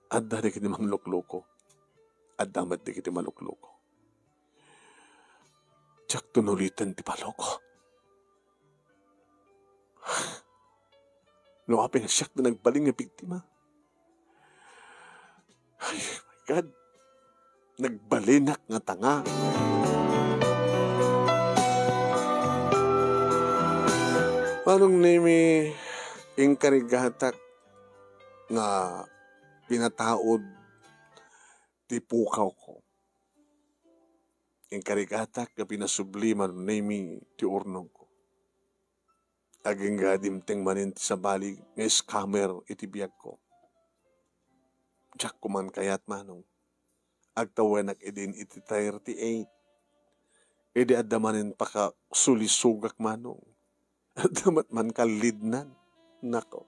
Speaker 2: Adda di kiti manglukloko. Adda mat di kiti malukloko. Tsak tunulitan ti paloko. Luapi na siyak na nagbaling nga biktima. Ay, my God. Nagbalinak nga tanga. Manong Nemi ingkarigatak nga pinataod ti pukaw ko. Ingkarigatak nga pinasubliman Nemi ti urnong ko. Aging gadimteng manin ti sa bali nga scammer iti biyag ko. Diyak kuman kayat manong. Agtawenak idin iti 38. Edi adamanin pa ka sulisugak manong. Adamat man kalidnan. Nako.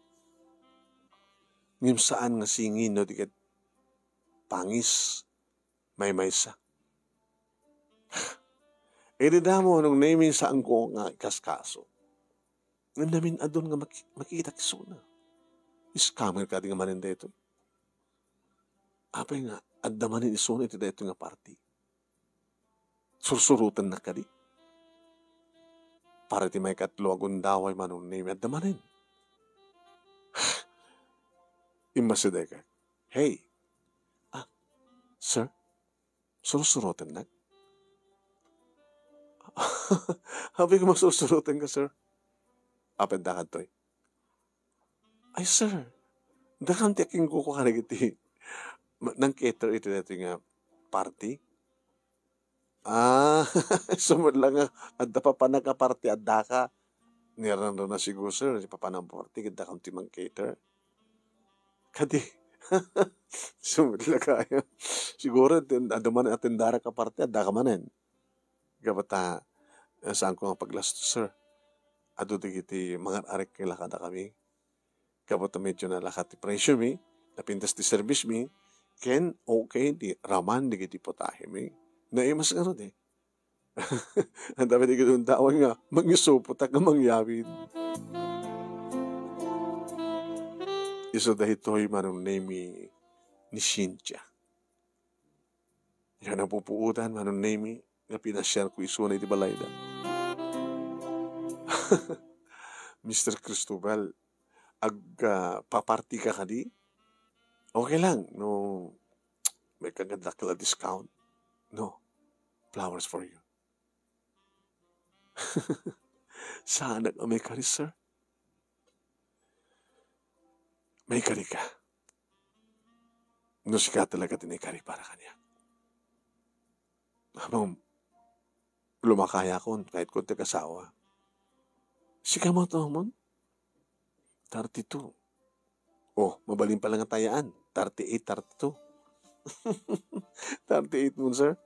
Speaker 2: Ngim saan nga singin no diket pangis may maysa. Edi damo nung naming saan ko nga kaskaso. Namin adon nga makita kisuna. Scammer ka di nga manin dito. Apay nga, adamanin isuna iti dito nga party. Sursurutan na ka di. Para ti may katlo agundaway manong name adamanin. Imasiday ka. Hey, sir, sursurutan na? Habi ko masusurutan ka, sir. Apad dakad to'y. Ay, sir, dakam ti aking kuko karag iti. Nang cater iti dito nga party. Sumod lang nga. Adda pa nagka-party, adda ka. Niran na siguro, sir. Di pa ng party, dakam ti mang cater. Kadi. Sumod lang kaya. Siguro, adaman atendara ka party, adda ka manin. Gabata, saan ko nga paglasto, sir? Ado digiti mga arek kay lakada kami. Kapag medyo na lakat ti presyo mi, napintas ti service mi, ken okay di raman digiti potahe mi. Naimas nga ron eh. Ang dami digiti yung tawag nga, mangyusupo ta ka mangyawid. Iso dahitoy manong name ni Cynthia. Yan ang pupuutan manong name nga pinasyal ko iso na iti balayda. Mr. Cristobal, paparty ka di? Okay lang, no, may kaganda kala discount. No, flowers for you. Sana ka may kari, sir? May kari ka. No, sika talaga tinikari para kanya. Habang lumakaya ko, kahit konti kasawa. Sika mo ito, mon? 32. Oh, mabalin pa lang ang tayaan. 38, 32. 38 mo, sir.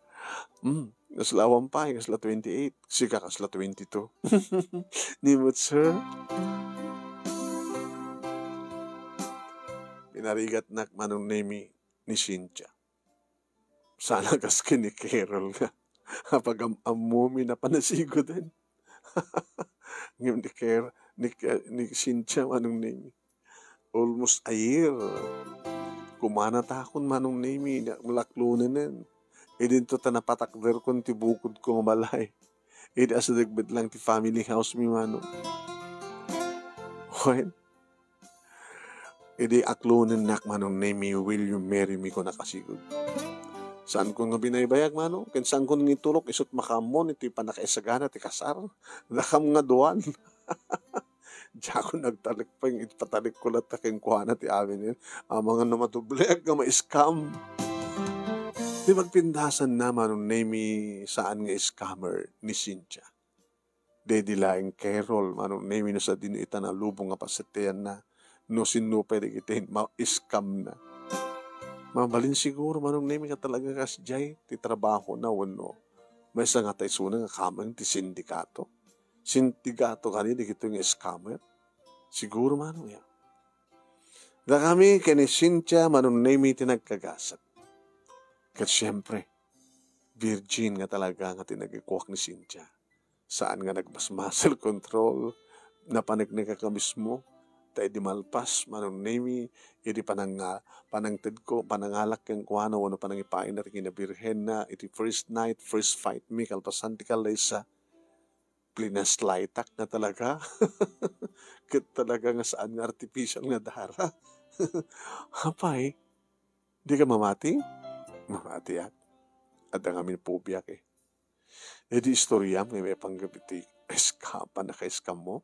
Speaker 2: Naslawan pa, kasla 28. Sika kasla 22. Nimot, sir. Pinarigat na manong name ni Cynthia. Sana kas ni Carol nga. Kapag amumi na panasigo din. Ngayon ni Cynthia manong name. Almost a year. Kumana takon manong name. Mulaklunin. E dito ta napatakder kon ti bukod ko malay. E di asa dagbet lang ti family house mi manong. When? E di aklunin nak manong name. Will you marry me ko nakasigod? Saan ko nga binaybayag manong? Ken saan ko nga itulok isot makamon iti panakaisagana ti kasar. Nakam nga duwan. Diya ko nagtalik pa yung ipatalik ko lahat taking kuhana ti amin yun. Mga namatubleg nga ma-scam. Di magpindasan naman nung name saan nga scammer ni Cynthia. Dedi laing Carol manong name no sa dino ita na lubong nga pasitian na no sino pwede itin ma-scam na. Mabalin siguro manong name ka talaga kasjay ti trabaho na wano. May isa nga tayo suna nga kamang ti sindikato. Sindikato kanina dito yung scammer. Siguro manong yan. Da kami kani Cynthia manong name tinagkagasat. Kat siyempre, virgin nga talaga nga tinagikuwak ni Cynthia. Saan nga nagmasmuscle control, napanagnig ka mismo, tayo di malpas, manong name, iti panangtid ko, panangalak yung kuhano, wano panangipain na rin birhen na, iti first night, first fight mi, kalpasan ti kalay sa plinaslitak na talaga. Kat talaga nga saan nga artificial nga dara. Hapay, di ka mamati? Mamati at. At ang amin pubiyak eh. E di istorya may panggabiti, eskapan na ka-eskam mo?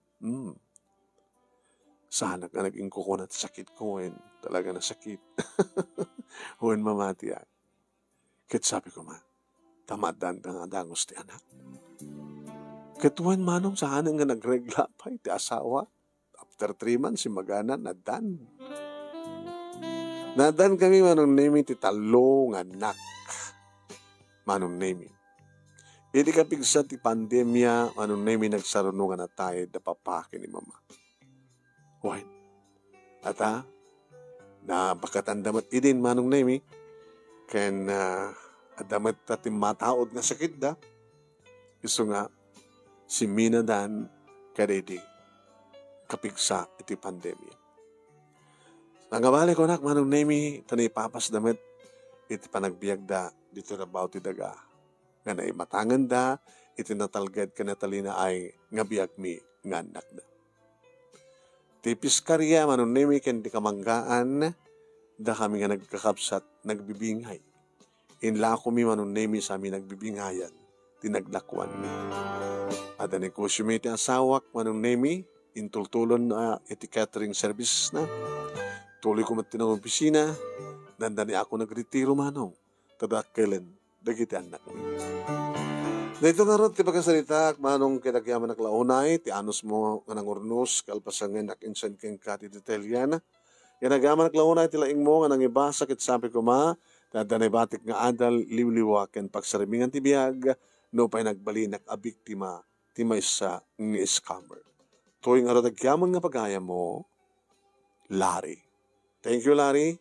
Speaker 2: Sana ka naging kukunat sakit ko eh. Talaga na sakit. Huwag mamati at. Kit sabi ko ma, tamadan na nga dangos ti anak. Katuan manong saan nga nagregla pa iti asawa. After 3 months, si Magana nadan. Nadan kami manong name ti talo nga anak. Manong name. Iti kapigsa ti pandemya, manong name nagsarunungan na tayo da papake ni mama. Why? Ata, na bakatandamat idin manong name, ken adamat tatim mataod nga sakit da. Iso nga, si Mina dan kadidi kapigsa iti pandemya. Nangabali ko nak manong name, tanay papas damit, iti panagbiag da, dito na baw ti daga. Nga na matangan da, iti natalgad ka natalina ay nga biag mi nga anak da. Ti piskarya manong name, ken di kamanggaan, da kami nga nagkakapsat, nagbibinghay. Inla ko mi manong name sa amin nagbibinghayan, tinagdakwan mi. At ang negosyo mi iti asawak, manong name, intultulon na iti catering services na. Tuloy ko matinang opisina, nandani ako nagretiro manong, tadakailan, dagiti anak mi. Dito nga ron, ti pagkasalita, manong kinagyaman na klaunay, ti anos mo nga nangurnos, kalpasangan nakinsan keng kati detelyana. Kinagyaman na klaunay, ti laing mo nga nangiba, sakit sabi ko ma, dadanay batik nga adal, liwliwaken, pagsarimingan ti biyag, no pa'y nagbalinak a biktima, ti may sa ng scammer. Tuwing aratagyaman nga pagaya mo, Larry. Thank you, Larry.